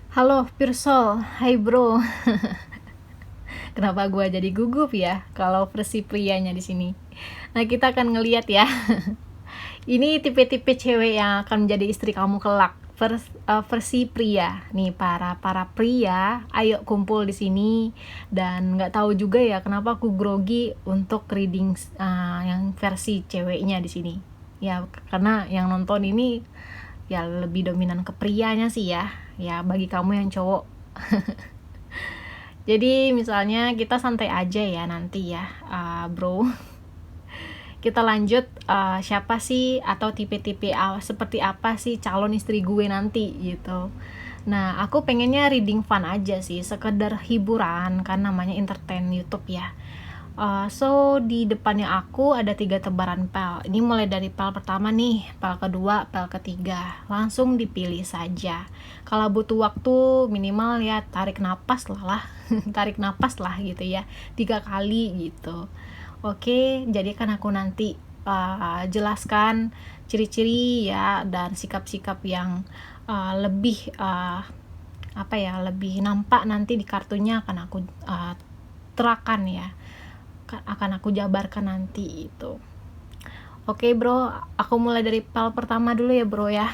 Halo Pirsol, hai bro. Kenapa gua jadi gugup ya kalau versi prianya di sini? Nah, kita akan ngeliat ya. Ini tipe-tipe cewek yang akan menjadi istri kamu kelak. Versi pria. Nih para pria, ayo kumpul di sini. Dan nggak tahu juga ya kenapa aku grogi untuk reading yang versi ceweknya di sini. Ya karena yang nonton ini ya lebih dominan ke prianya sih ya. Ya bagi kamu yang cowok. Jadi misalnya kita santai aja ya nanti ya, bro. Kita lanjut, siapa sih atau tipe-tipe seperti apa sih calon istri gue nanti gitu. Nah, aku pengennya reading fun aja sih, sekedar hiburan kan namanya entertain YouTube ya. So di depannya aku ada 3 tebaran pel. Ini mulai dari pel pertama nih, pel kedua, pel ketiga. Langsung dipilih saja. Kalau butuh waktu minimal ya tarik napas lah. Tarik napas lah gitu ya, 3 kali gitu. Oke, jadi kan aku nanti jelaskan ciri-ciri ya dan sikap-sikap yang lebih lebih nampak nanti di kartunya akan aku terakan ya, akan aku jabarkan nanti itu. Oke bro, aku mulai dari pel pertama dulu ya bro ya.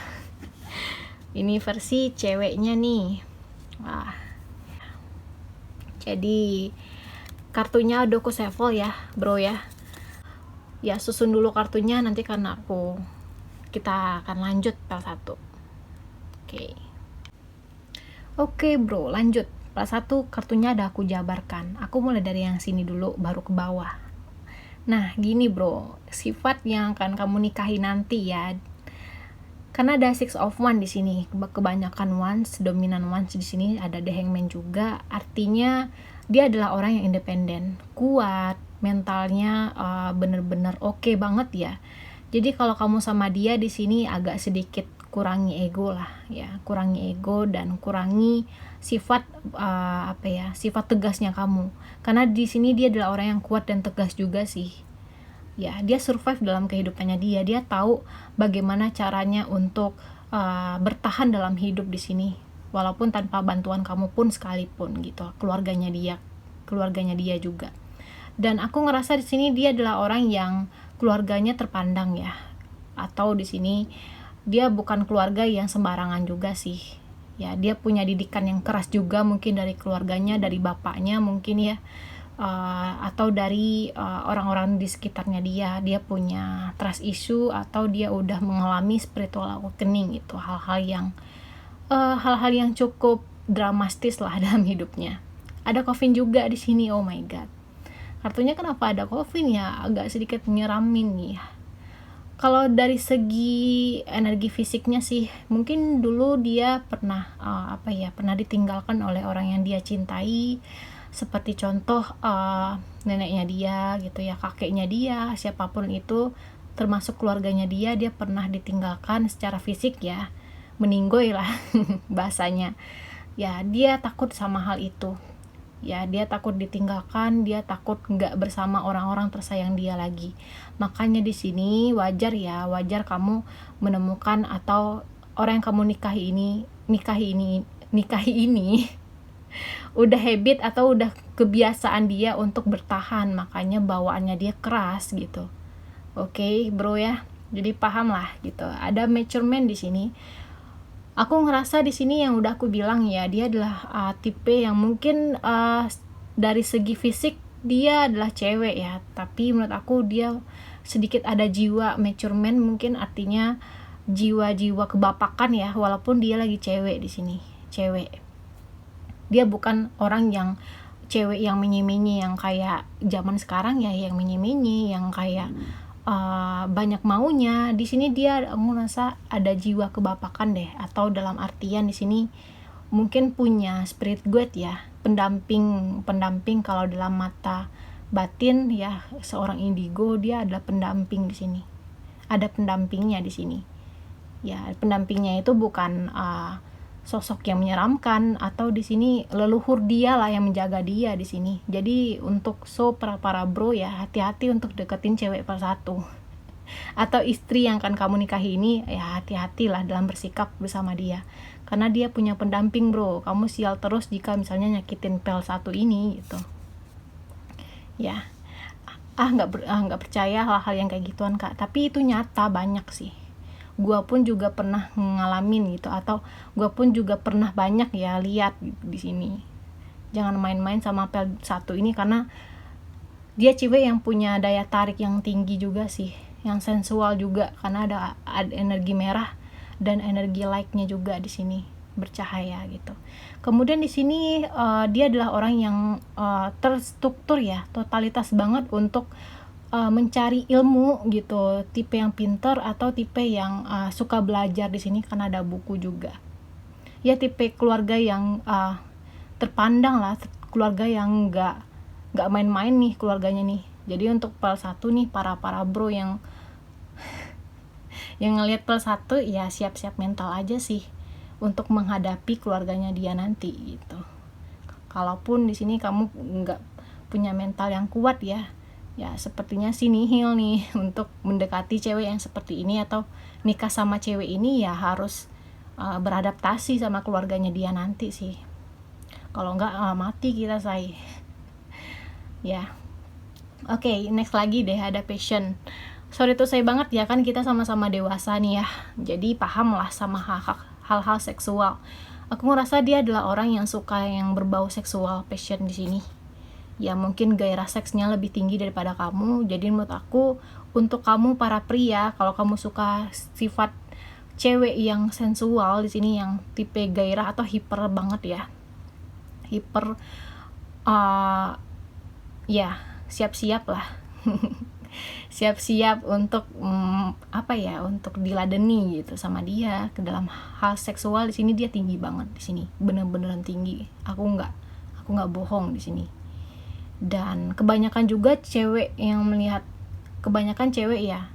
Ini versi ceweknya nih. Jadi kartunya udah aku shuffle ya bro ya. Ya susun dulu kartunya nanti karena kita akan lanjut pel 1. Oke bro, lanjut. Pel 1 kartunya ada aku jabarkan. Aku mulai dari yang sini dulu baru ke bawah. Nah, gini bro, sifat yang akan kamu nikahi nanti ya. Karena ada 6 of Wands di sini, kebanyakan Wands, dominan Wands di sini ada The Hangman juga. Artinya dia adalah orang yang independen, kuat, mentalnya bener-bener oke banget ya. Jadi kalau kamu sama dia di sini agak sedikit kurangi ego lah ya, kurangi ego dan kurangi sifat sifat tegasnya kamu. Karena di sini dia adalah orang yang kuat dan tegas juga sih. Ya, dia survive dalam kehidupannya dia tahu bagaimana caranya untuk bertahan dalam hidup di sini walaupun tanpa bantuan kamu pun sekalipun gitu, keluarganya dia juga. Dan aku ngerasa di sini dia adalah orang yang keluarganya terpandang ya, atau di sini dia bukan keluarga yang sembarangan juga sih ya, dia punya didikan yang keras juga mungkin dari keluarganya, dari bapaknya mungkin ya, atau dari orang-orang di sekitarnya dia punya trust issue atau dia udah mengalami spiritual awakening gitu, hal-hal yang cukup dramatis lah dalam hidupnya. Ada coffin juga di sini, oh my god. Kartunya kenapa ada coffin ya, agak sedikit menyeramin nih. Kalau dari segi energi fisiknya sih, mungkin dulu dia pernah pernah ditinggalkan oleh orang yang dia cintai, seperti contoh neneknya dia gitu ya, kakeknya dia, siapapun itu, termasuk keluarganya dia pernah ditinggalkan secara fisik ya, meninggoy lah bahasanya. Ya, dia takut sama hal itu. Ya, dia takut ditinggalkan, dia takut nggak bersama orang-orang tersayang dia lagi. Makanya di sini wajar kamu menemukan atau orang yang kamu nikahi ini udah habit atau udah kebiasaan dia untuk bertahan, makanya bawaannya dia keras gitu. Oke, bro ya. Jadi paham lah gitu. Ada mature man di sini. Aku ngerasa di sini yang udah aku bilang ya, dia adalah tipe yang mungkin dari segi fisik dia adalah cewek ya, tapi menurut aku dia sedikit ada jiwa mature man, mungkin artinya jiwa-jiwa kebapakan ya, walaupun dia lagi cewek di sini, cewek. Dia bukan orang yang cewek yang menye-menye yang kayak zaman sekarang ya, yang menye-menye, yang kayak banyak maunya. Di sini dia merasa ada jiwa kebapakan deh, atau dalam artian di sini mungkin punya spirit guide ya, pendamping kalau dalam mata batin ya, seorang indigo dia adalah pendamping di sini. Ada pendampingnya di sini. Ya, pendampingnya itu bukan sosok yang menyeramkan, atau di sini leluhur dia lah yang menjaga dia di sini. Jadi untuk para bro ya, hati-hati untuk deketin cewek per 1 atau istri yang akan kamu nikahi ini ya, hati-hatilah dalam bersikap bersama dia, karena dia punya pendamping bro. Kamu sial terus jika misalnya nyakitin pel 1 ini gitu ya. Nggak percaya hal-hal yang kayak gituan kak, tapi itu nyata banyak sih. Gua pun juga pernah ngalamin gitu, atau gua pun juga pernah banyak ya lihat di sini. Jangan main-main sama pel 1 ini, karena dia cewek yang punya daya tarik yang tinggi juga sih, yang sensual juga, karena ada energi merah dan energi like-nya juga di sini bercahaya gitu. Kemudian di sini dia adalah orang yang terstruktur ya, totalitas banget untuk mencari ilmu gitu, tipe yang pinter atau tipe yang suka belajar di sini karena ada buku juga. Ya tipe keluarga yang terpandang lah, keluarga yang nggak main-main nih keluarganya nih. Jadi untuk pel 1 nih, para bro yang ngelihat pel 1 ya siap-siap mental aja sih untuk menghadapi keluarganya dia nanti gitu. Kalaupun di sini kamu nggak punya mental yang kuat ya sepertinya sih nihil nih untuk mendekati cewek yang seperti ini atau nikah sama cewek ini, ya harus beradaptasi sama keluarganya dia nanti sih. Kalau nggak mati kita say ya. Oke, next lagi deh, ada passion. Sorry tuh saya banget ya, kan kita sama-sama dewasa nih ya, jadi paham lah sama hal-hal seksual. Aku ngerasa dia adalah orang yang suka yang berbau seksual, passion di sini. Ya mungkin gairah seksnya lebih tinggi daripada kamu. Jadi menurut aku, untuk kamu para pria, kalau kamu suka sifat cewek yang sensual di sini, yang tipe gairah atau hiper banget ya, hiper ya siap-siap lah. Siap-siap untuk untuk diladeni gitu sama dia ke dalam hal seksual. Di sini dia tinggi banget di sini, bener-beneran tinggi. Aku nggak bohong di sini. Dan kebanyakan juga cewek yang melihat, kebanyakan cewek ya,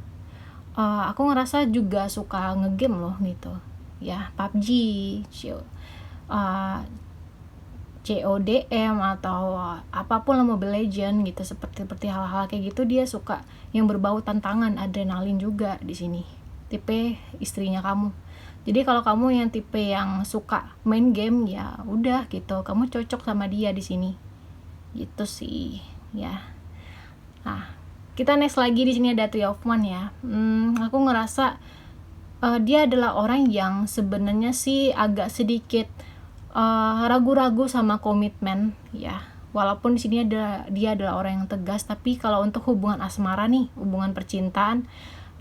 aku ngerasa juga suka ngegame loh gitu ya, PUBG, CODM atau apapun lah, Mobile Legend gitu, seperti hal-hal kayak gitu. Dia suka yang berbau tantangan, adrenalin juga di sini. Tipe istrinya kamu. Jadi kalau kamu yang tipe yang suka main game, ya udah gitu, kamu cocok sama dia di sini. Gitu sih ya. Nah, kita next lagi di sini ada Three of Wands ya. Aku ngerasa dia adalah orang yang sebenarnya sih agak sedikit ragu-ragu sama komitmen ya. Walaupun di sini dia adalah orang yang tegas, tapi kalau untuk hubungan asmara nih, hubungan percintaan,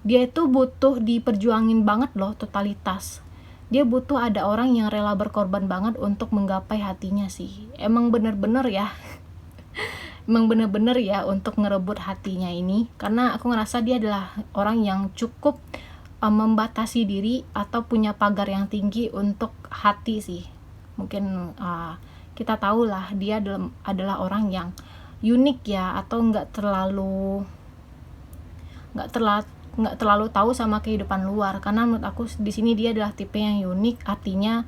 dia itu butuh diperjuangin banget loh, totalitas. Dia butuh ada orang yang rela berkorban banget untuk menggapai hatinya sih. Emang bener-bener ya untuk ngerebut hatinya ini, karena aku ngerasa dia adalah orang yang cukup membatasi diri atau punya pagar yang tinggi untuk hati sih. Mungkin kita tahu lah dia adalah orang yang unik ya, atau nggak terlalu tahu sama kehidupan luar. Karena menurut aku di sini dia adalah tipe yang unik, artinya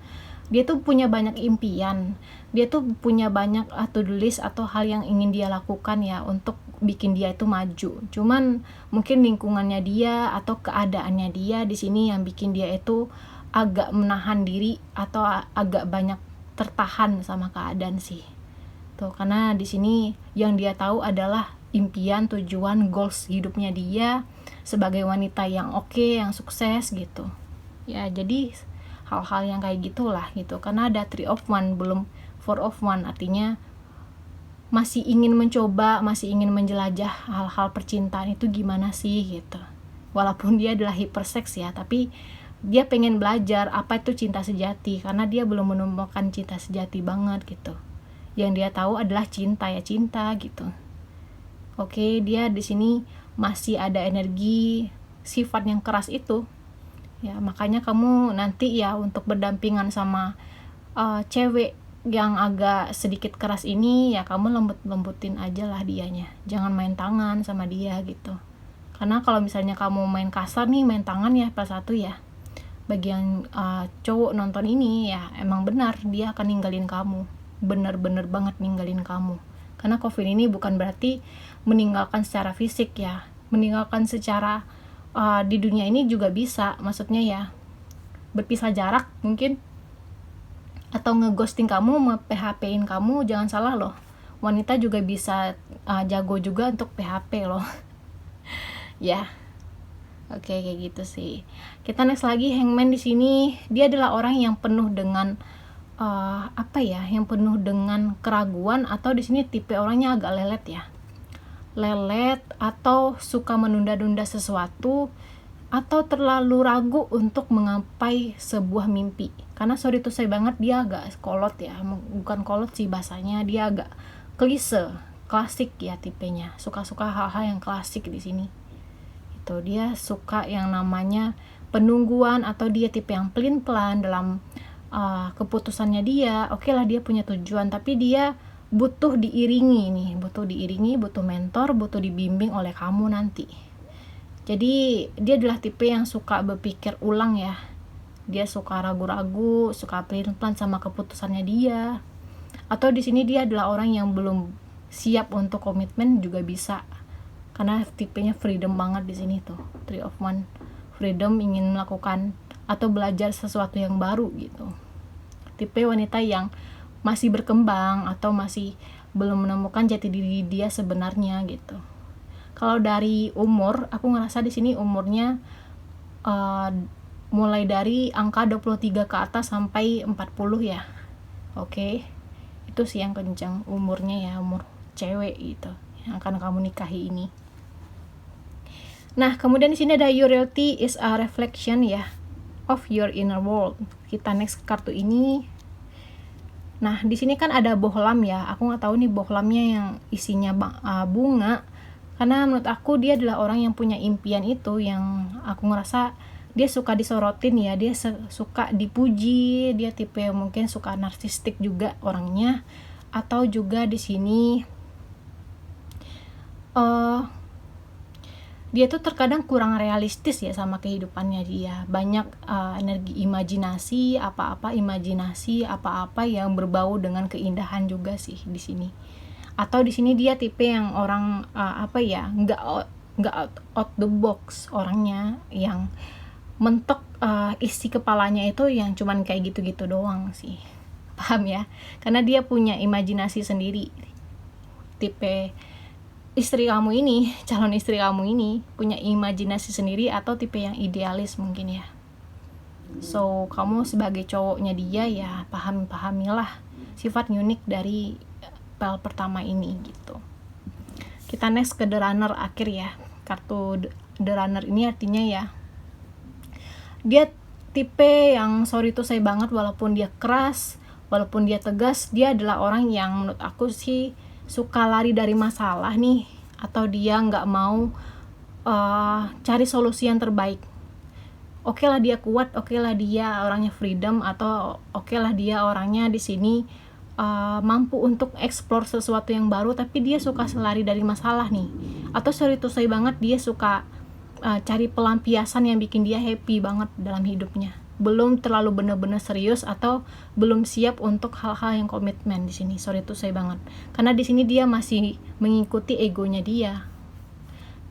dia tuh punya banyak impian, dia tuh punya banyak to-do list atau hal yang ingin dia lakukan ya untuk bikin dia itu maju. Cuman mungkin lingkungannya dia atau keadaannya dia di sini yang bikin dia itu agak menahan diri atau agak banyak tertahan sama keadaan sih. Tuh, karena di sini yang dia tahu adalah impian, tujuan, goals hidupnya dia sebagai wanita yang oke, yang sukses gitu. Ya, jadi hal-hal yang kayak gitulah gitu. Karena ada Three of Wands, belum Four of Wands, artinya masih ingin mencoba, masih ingin menjelajah hal-hal percintaan itu gimana sih gitu. Walaupun dia adalah hiperseks ya, tapi dia pengen belajar apa itu cinta sejati, karena dia belum menemukan cinta sejati banget gitu. Yang dia tahu adalah cinta ya cinta gitu. Oke, dia di sini masih ada energi sifat yang keras itu. Ya, makanya kamu nanti ya untuk berdampingan sama cewek yang agak sedikit keras ini, ya kamu lembut-lembutin aja lah dianya. Jangan main tangan sama dia gitu. Karena kalau misalnya kamu main kasar nih, main tangan ya pas satu ya, bagi yang cowok nonton ini ya emang benar dia akan ninggalin kamu, bener-bener banget ninggalin kamu. Karena COVID ini bukan berarti meninggalkan secara fisik ya, meninggalkan secara di dunia ini juga bisa, maksudnya ya berpisah jarak mungkin atau ngeghosting kamu, nge-PHP-in kamu, jangan salah loh, wanita juga bisa jago juga untuk PHP loh. Ya, oke, kayak gitu sih. Kita next lagi, Hangman di sini dia adalah orang yang penuh dengan yang penuh dengan keraguan, atau di sini tipe orangnya agak lelet ya, lelet atau suka menunda-nunda sesuatu, atau terlalu ragu untuk menggapai sebuah mimpi. Karena sorry to say banget, dia agak kolot ya, bukan kolot sih bahasanya, dia agak klise, klasik ya tipenya, suka-suka hal-hal yang klasik di sini. Itu dia suka yang namanya penungguan, atau dia tipe yang pelin-pelan dalam keputusannya dia. Oke lah, dia punya tujuan, tapi dia butuh diiringi, butuh mentor, butuh dibimbing oleh kamu nanti. Jadi dia adalah tipe yang suka berpikir ulang ya, dia suka ragu-ragu, suka pelin-pelan sama keputusannya dia. Atau di sini dia adalah orang yang belum siap untuk komitmen juga bisa, karena tipenya freedom banget di sini tuh, 3 of Wands, freedom, ingin melakukan atau belajar sesuatu yang baru gitu. Tipe wanita yang masih berkembang atau masih belum menemukan jati diri dia sebenarnya gitu. Kalau dari umur, aku ngerasa di sini umurnya mulai dari angka 23 ke atas sampai 40 ya. Oke. Itu sih yang kencang umurnya ya, umur cewek gitu yang akan kamu nikahi ini. Nah, kemudian di sini ada your reality is a reflection ya of your inner world. Kita next kartu ini. Nah, di sini kan ada bohlam ya. Aku nggak tahu nih bohlamnya yang isinya bunga. Karena menurut aku dia adalah orang yang punya impian itu, yang aku ngerasa dia suka disorotin ya, dia suka dipuji, dia tipe yang mungkin suka narsistik juga orangnya, atau juga di sini dia tuh terkadang kurang realistis ya sama kehidupannya dia. Banyak energi imajinasi, apa-apa yang berbau dengan keindahan juga sih di sini. Atau di sini dia tipe yang orang nggak out the box orangnya, yang mentok isi kepalanya itu yang cuman kayak gitu-gitu doang sih. Paham ya? Karena dia punya imajinasi sendiri. Tipe istri kamu ini, calon istri kamu ini punya imajinasi sendiri, atau tipe yang idealis mungkin ya. So, kamu sebagai cowoknya dia ya pahamilah sifat unik dari pel pertama ini gitu. Kita next ke The Runner akhir ya. Kartu The Runner ini artinya ya, dia tipe yang sorry to say banget, walaupun dia keras, walaupun dia tegas, dia adalah orang yang menurut aku sih suka lari dari masalah nih, atau dia nggak mau cari solusi yang terbaik. Oke lah dia kuat, oke lah dia orangnya freedom, atau oke lah dia orangnya di sini mampu untuk explore sesuatu yang baru, tapi dia suka lari dari masalah nih. Atau sorry to say banget, dia suka cari pelampiasan yang bikin dia happy banget dalam hidupnya. Belum terlalu benar-benar serius, atau belum siap untuk hal-hal yang komitmen di sini. Sorry to say banget. Karena di sini dia masih mengikuti egonya dia.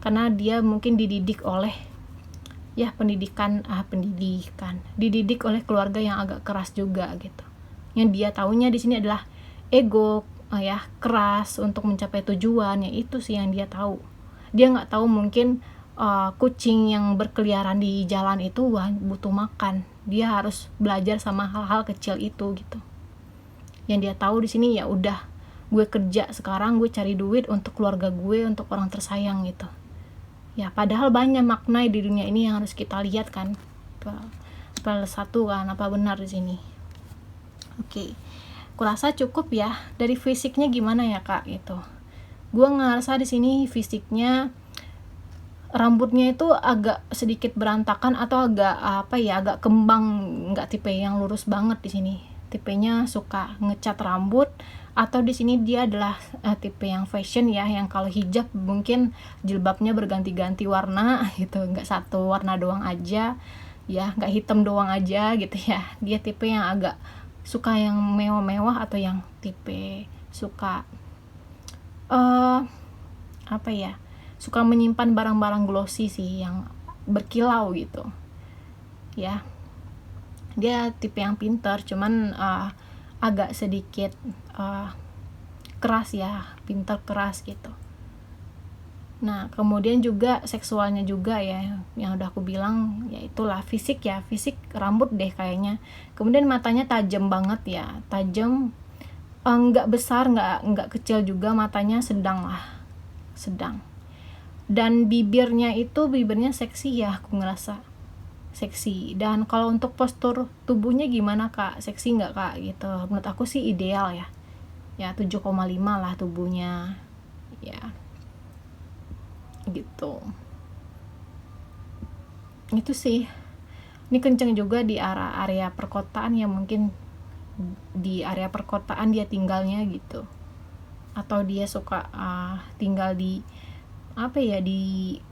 Karena dia mungkin dididik oleh dididik oleh keluarga yang agak keras juga gitu. Yang dia taunya di sini adalah ego keras untuk mencapai tujuan, ya itu sih yang dia tahu. Dia nggak tahu mungkin kucing yang berkeliaran di jalan itu butuh makan. Dia harus belajar sama hal-hal kecil itu gitu. Yang dia tahu di sini ya udah, gue kerja sekarang, gue cari duit untuk keluarga gue, untuk orang tersayang gitu. Ya padahal banyak makna di dunia ini yang harus kita lihat kan. Satu kan, apa benar di sini? Oke. Kurasa cukup ya. Dari fisiknya gimana ya Kak gitu. Gue ngerasa di sini fisiknya rambutnya itu agak sedikit berantakan, atau agak kembang, nggak tipe yang lurus banget di sini. Tipenya suka ngecat rambut, atau di sini dia adalah tipe yang fashion ya, yang kalau hijab mungkin jilbabnya berganti-ganti warna gitu, nggak satu warna doang aja ya, nggak hitam doang aja gitu ya. Dia tipe yang agak suka yang mewah-mewah, atau yang tipe suka suka menyimpan barang-barang glossy sih, yang berkilau gitu ya. Dia tipe yang pintar, cuman agak sedikit keras ya, pintar keras gitu. Nah, kemudian juga seksualnya juga ya, yang udah aku bilang, ya itulah fisik ya, fisik rambut deh kayaknya. Kemudian matanya tajam banget ya, tajam, nggak besar, nggak kecil juga, matanya sedang lah, sedang. Dan bibirnya seksi ya, aku ngerasa seksi. Dan kalau untuk postur tubuhnya gimana kak, seksi nggak kak gitu? Menurut aku sih ideal ya, ya 7,5 lah tubuhnya ya gitu. Itu sih, ini kenceng juga di area perkotaan ya, mungkin di area perkotaan dia tinggalnya gitu, atau dia suka tinggal di apa ya, di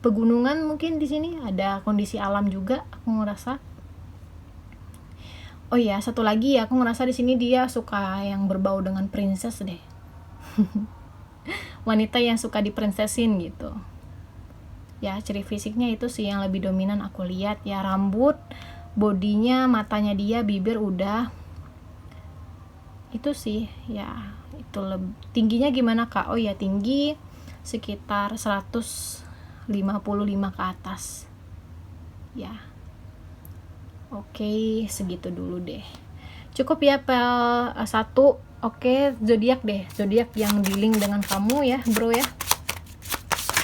pegunungan, mungkin di sini ada kondisi alam juga aku ngerasa. Oh ya, satu lagi ya, aku ngerasa di sini dia suka yang berbau dengan princess deh. Wanita yang suka diprinsesin gitu ya. Ciri fisiknya itu sih yang lebih dominan aku lihat ya, rambut, bodinya, matanya dia, bibir udah, itu sih ya. Itu tingginya gimana kak? Oh ya, tinggi sekitar 155 ke atas ya. Oke, segitu dulu deh, cukup ya pel satu. Oke, zodiak deh, zodiak yang dealing dengan kamu ya bro ya,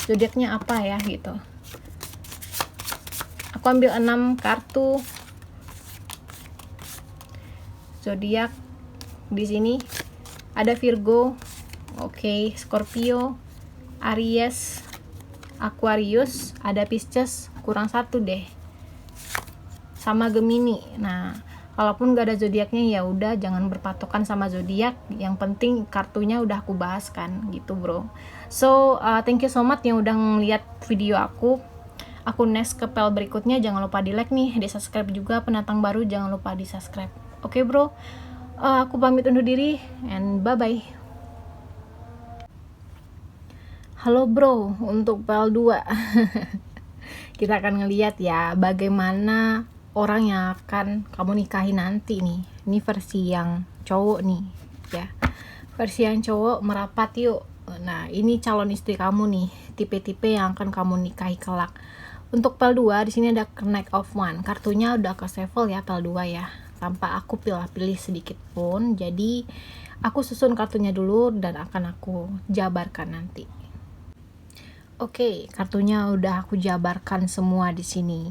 zodiaknya apa ya gitu. Aku ambil 6 kartu zodiak. Di sini ada Virgo, oke, Scorpio, Aries, Aquarius, ada Pisces, kurang satu deh, sama Gemini. Nah, kalaupun gak ada zodiaknya ya udah, jangan berpatokan sama zodiak, yang penting kartunya udah aku bahas kan gitu bro. So thank you so much yang udah ngeliat video aku next ke pel berikutnya. Jangan lupa di like nih, di subscribe juga, pendatang baru jangan lupa di subscribe. Oke bro, aku pamit undur diri and bye bye. Halo bro, untuk pel 2 kita akan ngeliat ya bagaimana orang yang akan kamu nikahi nanti nih. Ini versi yang cowok nih ya, versi yang cowok merapat yuk. Nah, ini calon istri kamu nih, tipe-tipe yang akan kamu nikahi kelak. Untuk pel 2 di sini ada Knight of Wands, kartunya udah ke shuffle ya pel 2 ya, tanpa aku pilih-pilih sedikit pun. Jadi aku susun kartunya dulu dan akan aku jabarkan nanti. Oke, kartunya udah aku jabarkan semua di sini.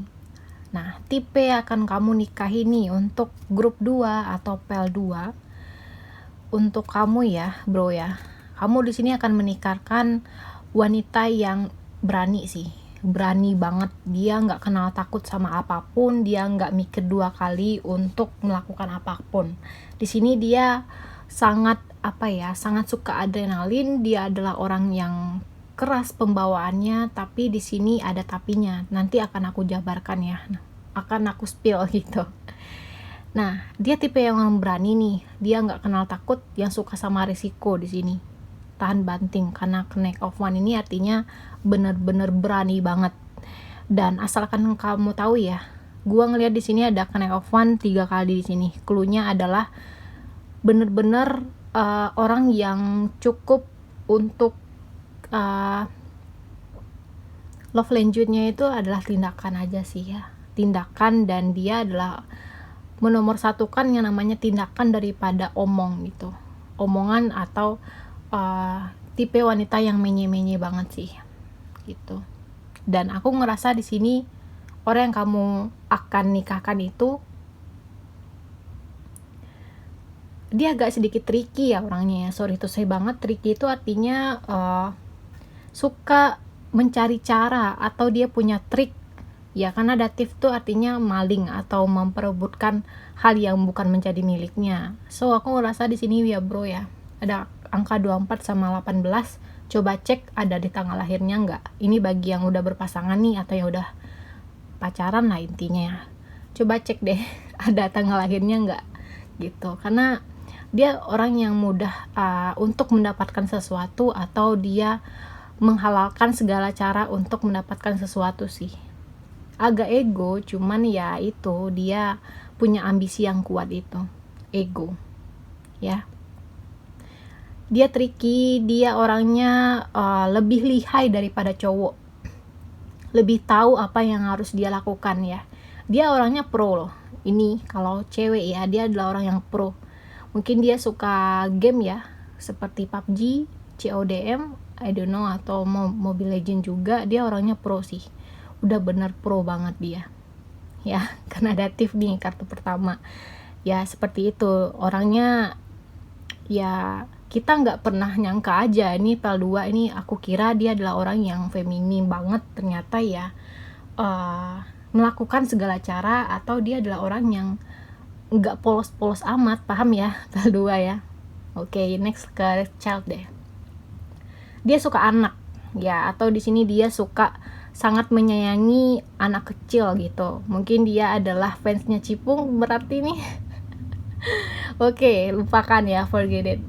Nah, tipe akan kamu nikahi nih untuk grup 2 atau pel 2. Untuk kamu ya, bro ya. Kamu di sini akan menikahkan wanita yang berani sih. Berani banget. Dia nggak kenal takut sama apapun, dia nggak mikir 2 kali untuk melakukan apapun. Di sini dia sangat sangat suka adrenalin. Dia adalah orang yang keras pembawaannya, tapi di sini ada tapinya. Nanti akan aku jabarkan ya, akan aku spill gitu. Nah, dia tipe yang orang berani nih. Dia nggak kenal takut, yang suka sama risiko di sini. Tahan banting, karena Knight of Wands ini artinya bener-bener berani banget. Dan asalkan kamu tahu ya, gua ngeliat di sini ada Knight of Wands 3 kali di sini. Cluenya adalah bener-bener orang yang cukup untuk love language-nya itu adalah tindakan aja sih ya, tindakan. Dan dia adalah menomorsatukan yang namanya tindakan daripada omong gitu, omongan atau tipe wanita yang menye-menye banget sih gitu. Dan aku ngerasa di sini orang yang kamu akan nikahkan itu dia agak sedikit tricky ya orangnya ya. Sorry to say banget, tricky itu artinya suka mencari cara atau dia punya trik ya, karena datif tuh artinya maling atau memperebutkan hal yang bukan menjadi miliknya. So aku ngerasa di sini ya bro ya, ada angka 24 sama 18. Coba cek ada di tanggal lahirnya enggak. Ini bagi yang udah berpasangan nih atau yang udah pacaran lah intinya ya. Coba cek deh ada tanggal lahirnya enggak gitu. Karena dia orang yang mudah untuk mendapatkan sesuatu, atau dia menghalalkan segala cara untuk mendapatkan sesuatu sih. Agak ego, cuman ya itu dia punya ambisi yang kuat itu. ego, ya. Dia tricky, dia orangnya lebih lihai daripada cowok, lebih tahu apa yang harus dia lakukan ya. Dia orangnya pro loh. Ini kalau cewek ya, dia adalah orang yang pro. Mungkin dia suka game ya, seperti PUBG, CODM, I don't know, atau Mobile Legend juga. Dia orangnya pro sih, udah bener pro banget dia ya. Karena datif nih kartu pertama ya, seperti itu orangnya ya. Kita nggak pernah nyangka aja ini PL2 ini, aku kira dia adalah orang yang feminim banget, ternyata ya melakukan segala cara, atau dia adalah orang yang nggak polos-polos amat, paham ya PL2 ya. Oke, next ke child deh. Dia suka anak ya, atau di sini dia suka sangat menyayangi anak kecil gitu. Mungkin dia adalah fansnya Cipung berarti nih. Oke, lupakan ya, forget it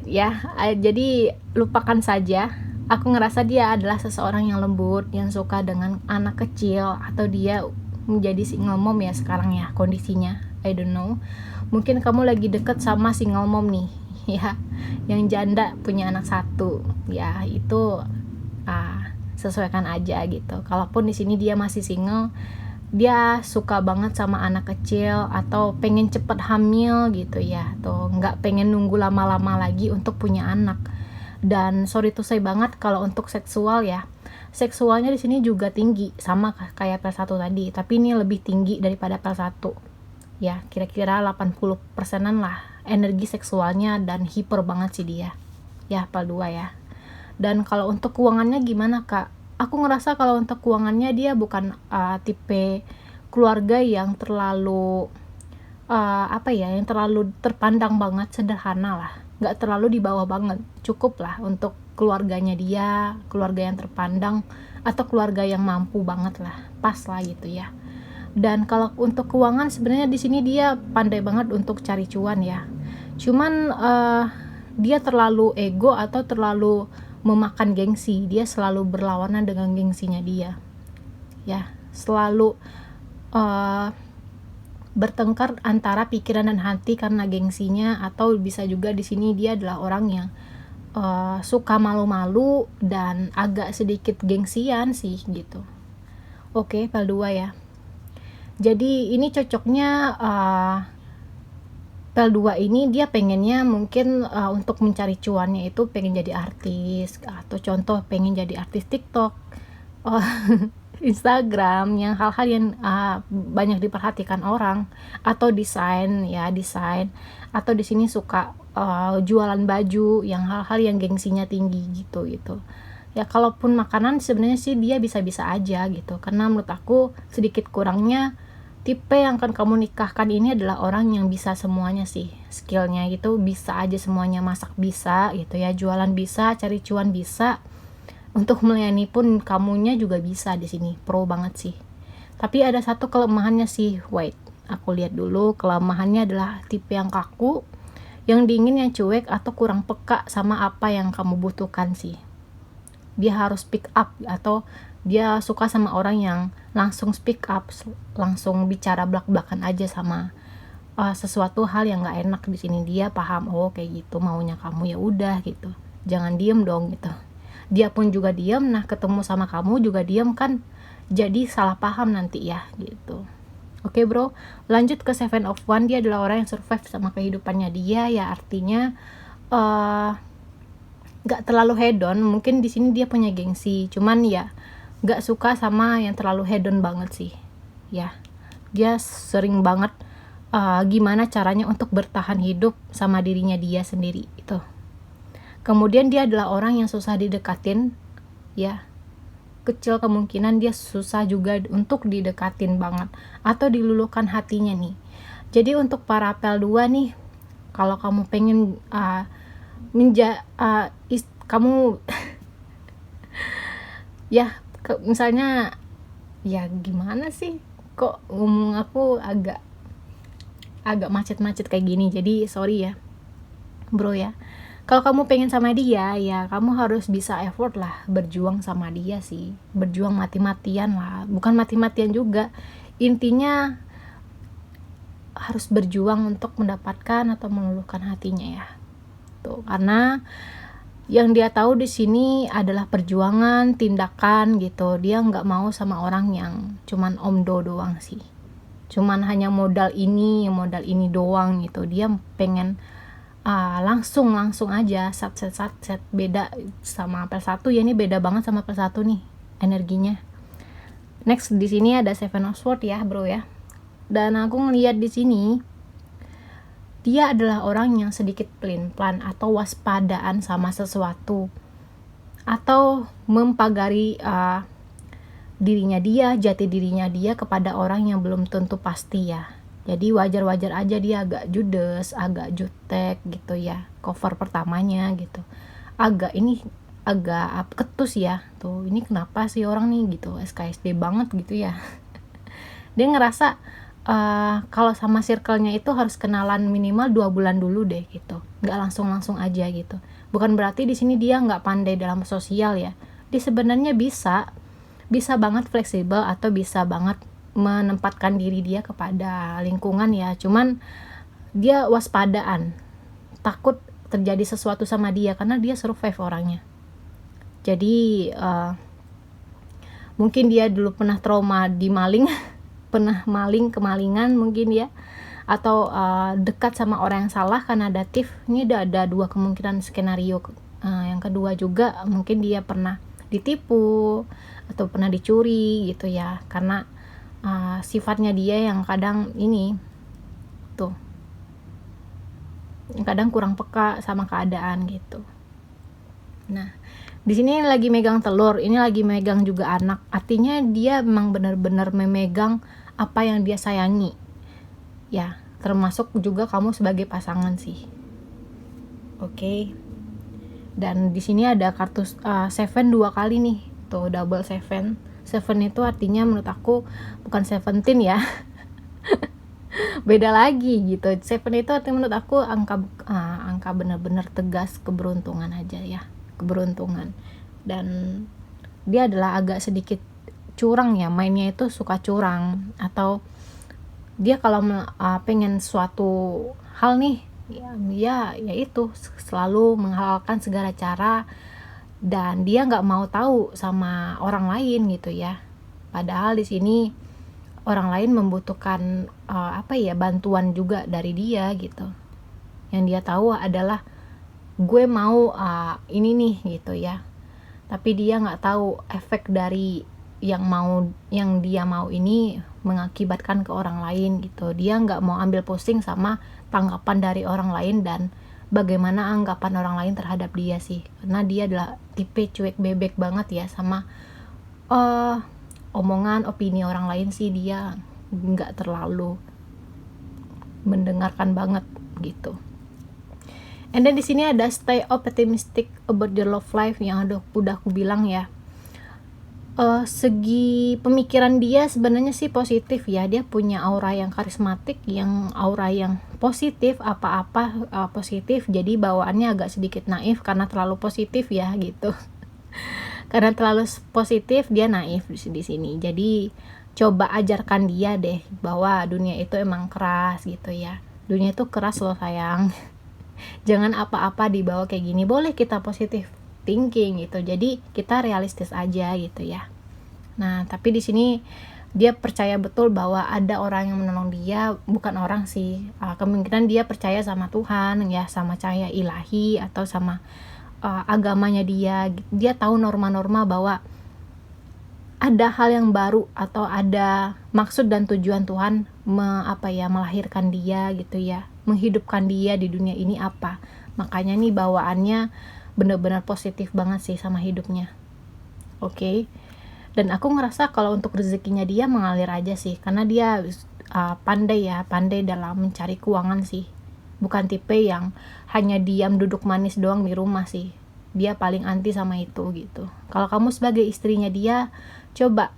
ya. Jadi lupakan saja. Aku ngerasa dia adalah seseorang yang lembut, yang suka dengan anak kecil, atau dia menjadi single mom ya sekarang ya kondisinya, I don't know. Mungkin kamu lagi deket sama single mom nih ya, yang janda punya anak satu ya, itu sesuaikan aja gitu. Kalaupun di sini dia masih single, dia suka banget sama anak kecil, atau pengen cepet hamil gitu ya, atau nggak pengen nunggu lama-lama lagi untuk punya anak. Dan sorry to say banget, kalau untuk seksual ya, seksualnya di sini juga tinggi sama kayak PL1 tadi, tapi ini lebih tinggi daripada PL1 ya, kira-kira 80%an lah energi seksualnya, dan hiper banget sih dia ya, PL2 ya. Dan kalau untuk keuangannya gimana kak? Aku ngerasa kalau untuk keuangannya dia bukan tipe keluarga yang terlalu yang terlalu terpandang banget, sederhana lah, nggak terlalu di bawah banget, cukup lah untuk keluarganya dia, keluarga yang terpandang atau keluarga yang mampu banget lah, pas lah gitu ya. Dan kalau untuk keuangan sebenarnya di sini dia pandai banget untuk cari cuan ya, cuman dia terlalu ego atau terlalu memakan gengsi. Dia selalu berlawanan dengan gengsinya dia ya, selalu bertengkar antara pikiran dan hati karena gengsinya. Atau bisa juga di sini dia adalah orang yang suka malu-malu dan agak sedikit gengsian sih gitu. Oke, PL2 ya. Jadi ini cocoknya PL2 ini dia pengennya mungkin untuk mencari cuannya itu pengen jadi artis, atau contoh pengen jadi artis TikTok, Instagram, yang hal-hal yang banyak diperhatikan orang, atau desain, atau di sini suka jualan baju yang hal-hal yang gengsinya tinggi gitu ya. Kalaupun makanan sebenarnya sih dia bisa-bisa aja gitu, karena menurut aku sedikit kurangnya tipe yang akan kamu nikahkan ini adalah orang yang bisa semuanya sih, skillnya gitu bisa aja semuanya, masak bisa gitu ya, jualan bisa, cari cuan bisa, untuk melayani pun kamunya juga bisa. Di sini pro banget sih. Tapi ada satu kelemahannya sih, wait, aku lihat dulu. Kelemahannya adalah tipe yang kaku, yang dingin, yang cuek, atau kurang peka sama apa yang kamu butuhkan sih. Dia harus pick up, atau dia suka sama orang yang langsung speak up, langsung bicara belak-belakan aja sama sesuatu hal yang nggak enak. Di sini dia paham, oh kayak gitu maunya kamu, ya udah gitu, jangan diem dong gitu. Dia pun juga diem, nah ketemu sama kamu juga diem kan, jadi salah paham nanti ya gitu. Oke bro, lanjut ke 7 of Wands. Dia adalah orang yang survive sama kehidupannya dia ya, artinya nggak terlalu hedon. Mungkin di sini dia punya gengsi, cuman ya nggak suka sama yang terlalu hedon banget sih ya. Dia sering banget gimana caranya untuk bertahan hidup sama dirinya dia sendiri itu. Kemudian dia adalah orang yang susah didekatin ya, kecil kemungkinan dia susah juga untuk didekatin banget atau diluluhkan hatinya nih. Jadi untuk para PL2 nih, kalau kamu pengen kamu ya misalnya ya, gimana sih kok ngomong aku agak macet-macet kayak gini, jadi sorry ya bro ya. Kalau kamu pengen sama dia ya kamu harus bisa effort lah, berjuang sama dia sih, berjuang mati-matian lah, bukan mati-matian juga, intinya harus berjuang untuk mendapatkan atau meluluhkan hatinya ya. Tuh, karena yang dia tahu di sini adalah perjuangan, tindakan gitu. Dia nggak mau sama orang yang cuman omdo doang sih. Cuman hanya modal ini doang gitu. Dia pengen langsung aja set beda sama apel 1 ya, ini beda banget sama apel 1 nih energinya. Next di sini ada Seven of Swords ya, bro ya. Dan aku ngelihat di sini dia adalah orang yang sedikit pelin-pelan atau waspadaan sama sesuatu, atau mempagari dirinya dia, jati dirinya dia kepada orang yang belum tentu pasti ya. Jadi wajar-wajar aja dia agak judes, agak jutek gitu ya. Cover pertamanya gitu. Agak ketus ya. Tuh, ini kenapa sih orang nih gitu, SKSD banget gitu ya. Dia ngerasa kalau sama circle-nya itu harus kenalan minimal 2 bulan dulu deh gitu, nggak langsung aja gitu. Bukan berarti di sini dia nggak pandai dalam sosial ya, dia sebenarnya bisa banget fleksibel atau bisa banget menempatkan diri dia kepada lingkungan ya, cuman dia waspadaan, takut terjadi sesuatu sama dia karena dia survive orangnya. Jadi mungkin dia dulu pernah trauma di maling pernah kemalingan mungkin ya, atau dekat sama orang yang salah karena datif. Ini ada 2 kemungkinan skenario. Yang kedua juga mungkin dia pernah ditipu atau pernah dicuri gitu ya, karena sifatnya dia yang kadang ini tuh, yang kadang kurang peka sama keadaan gitu. Nah, di sini lagi megang telur, ini lagi megang juga anak. Artinya dia memang benar-benar memegang apa yang dia sayangi. Ya, termasuk juga kamu sebagai pasangan sih. Oke. Dan di sini ada kartu seven 2 kali nih. Tuh, double seven. Seven itu artinya menurut aku bukan 17 ya. Beda lagi gitu. Seven itu artinya menurut aku angka benar-benar tegas, keberuntungan aja ya. Keberuntungan. Dan dia adalah agak sedikit curang ya, mainnya itu suka curang, atau dia kalau pengen suatu hal nih ya itu selalu menghalalkan segala cara, dan dia nggak mau tahu sama orang lain gitu ya. Padahal di sini orang lain membutuhkan bantuan juga dari dia gitu. Yang dia tahu adalah gue mau ini nih gitu ya, tapi dia nggak tahu efek dari yang dia mau ini mengakibatkan ke orang lain gitu. Dia nggak mau ambil pusing sama tanggapan dari orang lain dan bagaimana anggapan orang lain terhadap dia sih, karena dia adalah tipe cuek bebek banget ya sama omongan opini orang lain sih. Dia nggak terlalu mendengarkan banget gitu. And then di sini ada stay optimistic about your love life yang udah aku bilang ya. Segi pemikiran dia sebenarnya sih positif ya. Dia punya aura yang karismatik, aura yang positif, apa-apa positif. Jadi bawaannya agak sedikit naif karena terlalu positif ya gitu. Karena terlalu positif dia naif di sini. Jadi coba ajarkan dia deh bahwa dunia itu emang keras gitu ya. Dunia itu keras loh sayang. Jangan apa-apa dibawa kayak gini. Boleh kita positif thinking gitu, jadi kita realistis aja gitu ya. Nah, tapi di sini dia percaya betul bahwa ada orang yang menolong dia, bukan orang sih, kemungkinan dia percaya sama Tuhan ya, sama cahaya ilahi atau sama agamanya dia tahu norma-norma bahwa ada hal yang baru atau ada maksud dan tujuan Tuhan melahirkan dia gitu ya, menghidupkan dia di dunia ini apa. Makanya nih bawaannya benar-benar positif banget sih sama hidupnya. Oke. Dan aku ngerasa kalau untuk rezekinya dia mengalir aja sih, karena dia pandai dalam mencari keuangan sih. Bukan tipe yang hanya diam duduk manis doang di rumah sih. Dia paling anti sama itu gitu. Kalau kamu sebagai istrinya dia, coba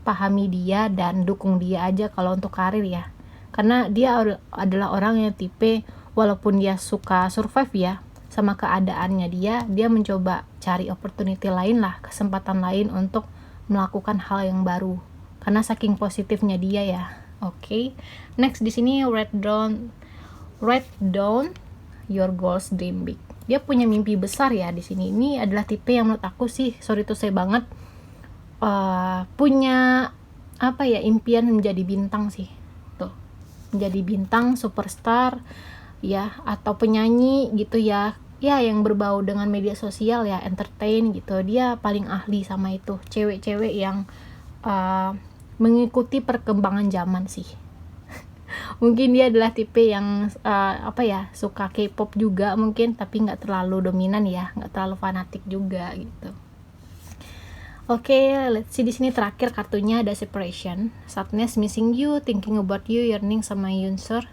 pahami dia dan dukung dia aja kalau untuk karir ya. Karena dia adalah orang yang tipe walaupun dia suka survive ya sama keadaannya, dia mencoba cari opportunity lain lah, kesempatan lain untuk melakukan hal yang baru, karena saking positifnya dia ya. Oke. Next di sini write down your goals, dream big. Dia punya mimpi besar ya di sini. Ini adalah tipe yang menurut aku sih, sorry to say banget, punya impian menjadi bintang sih. Tuh. Menjadi bintang, superstar ya, atau penyanyi gitu ya. Ya, yang berbau dengan media sosial ya, entertain gitu. Dia paling ahli sama itu. Cewek-cewek yang mengikuti perkembangan zaman sih. Mungkin dia adalah tipe yang suka K-pop juga mungkin, tapi nggak terlalu dominan ya, nggak terlalu fanatik juga gitu. Oke, let's see di sini terakhir kartunya ada separation, sadness, missing you, thinking about you, yearning sama unsure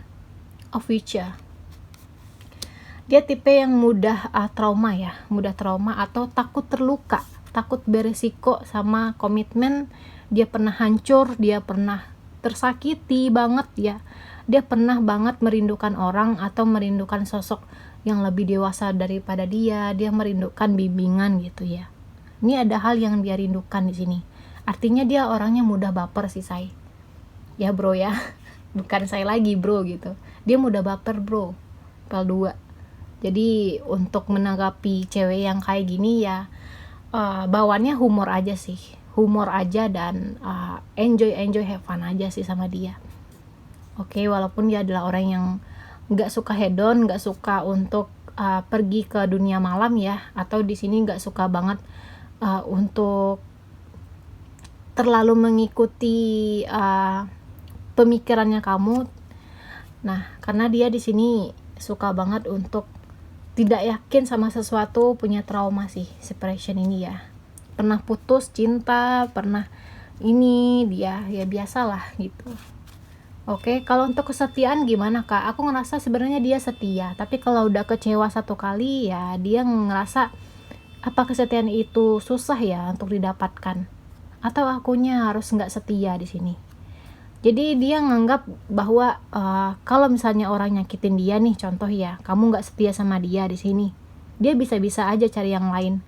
of future. Dia tipe yang mudah trauma ya, mudah trauma atau takut terluka, takut beresiko sama komitmen. Dia pernah hancur, dia pernah tersakiti banget ya. Dia pernah banget merindukan orang atau merindukan sosok yang lebih dewasa daripada dia. Dia merindukan bimbingan gitu ya. Ini ada hal yang dia rindukan di sini. Artinya dia orangnya mudah baper sih, say. Ya bro ya. Bukan saya lagi bro gitu. Dia mudah baper bro. Pel 2. Jadi untuk menanggapi cewek yang kayak gini ya, bawaannya humor aja sih. Humor aja dan enjoy have fun aja sih sama dia. Oke, walaupun dia adalah orang yang nggak suka hedon, nggak suka untuk pergi ke dunia malam ya, atau di sini nggak suka banget untuk terlalu mengikuti pemikirannya kamu. Nah, karena dia di sini suka banget untuk tidak yakin sama sesuatu, punya trauma sih separation ini ya. Pernah putus cinta, pernah ini dia ya biasalah gitu. Oke, kalau untuk kesetiaan gimana kak? Aku ngerasa sebenarnya dia setia, tapi kalau udah kecewa satu kali ya dia ngerasa apa kesetiaan itu susah ya untuk didapatkan, atau akunya harus nggak setia di sini. Jadi dia nganggap bahwa kalau misalnya orang nyakitin dia nih, contoh ya, kamu nggak setia sama dia di sini, dia bisa-bisa aja cari yang lain.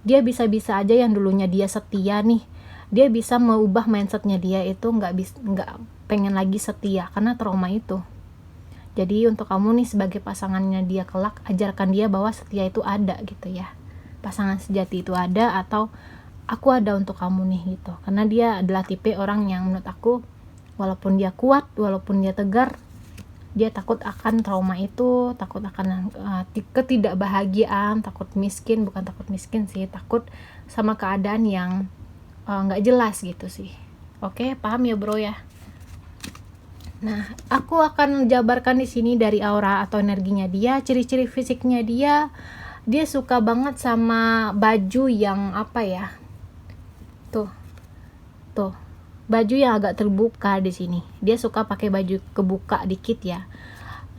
Dia bisa-bisa aja yang dulunya dia setia nih, dia bisa mengubah mindsetnya dia itu nggak pengen lagi setia karena trauma itu. Jadi untuk kamu nih sebagai pasangannya dia kelak, ajarkan dia bahwa setia itu ada gitu ya. Pasangan sejati itu ada, atau aku ada untuk kamu nih gitu. Karena dia adalah tipe orang yang menurut aku, walaupun dia kuat, walaupun dia tegar, dia takut akan trauma itu, takut akan ketidakbahagiaan, takut miskin, bukan takut miskin sih, takut sama keadaan yang nggak jelas gitu sih. Oke, paham ya bro ya. Nah, aku akan jabarkan di sini dari aura atau energinya dia, ciri-ciri fisiknya dia. Dia suka banget sama baju yang tuh baju yang agak terbuka di sini. Dia suka pakai baju kebuka dikit ya.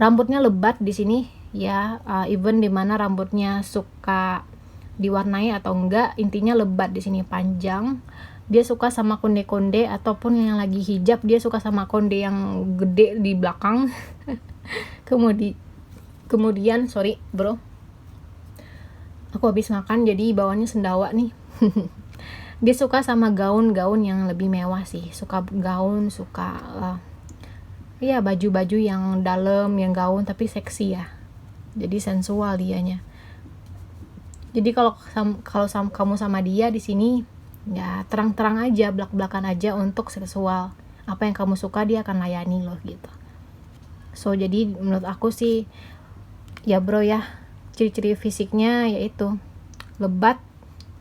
Rambutnya lebat di sini ya, even dimana rambutnya suka diwarnai atau enggak, intinya lebat di sini, panjang. Dia suka sama konde-konde, ataupun yang lagi hijab dia suka sama konde yang gede di belakang. Kemudian sorry bro, aku habis makan jadi bawahnya sendawa nih. Dia suka sama gaun-gaun yang lebih mewah sih, suka gaun, suka baju-baju yang dalam, yang gaun tapi seksi ya, jadi sensual dianya. Jadi kalau kamu sama dia di sini ya terang-terang aja, belak-belakan aja untuk seksual. Apa yang kamu suka dia akan layani loh gitu. So jadi menurut aku sih ya bro ya, ciri-ciri fisiknya yaitu lebat,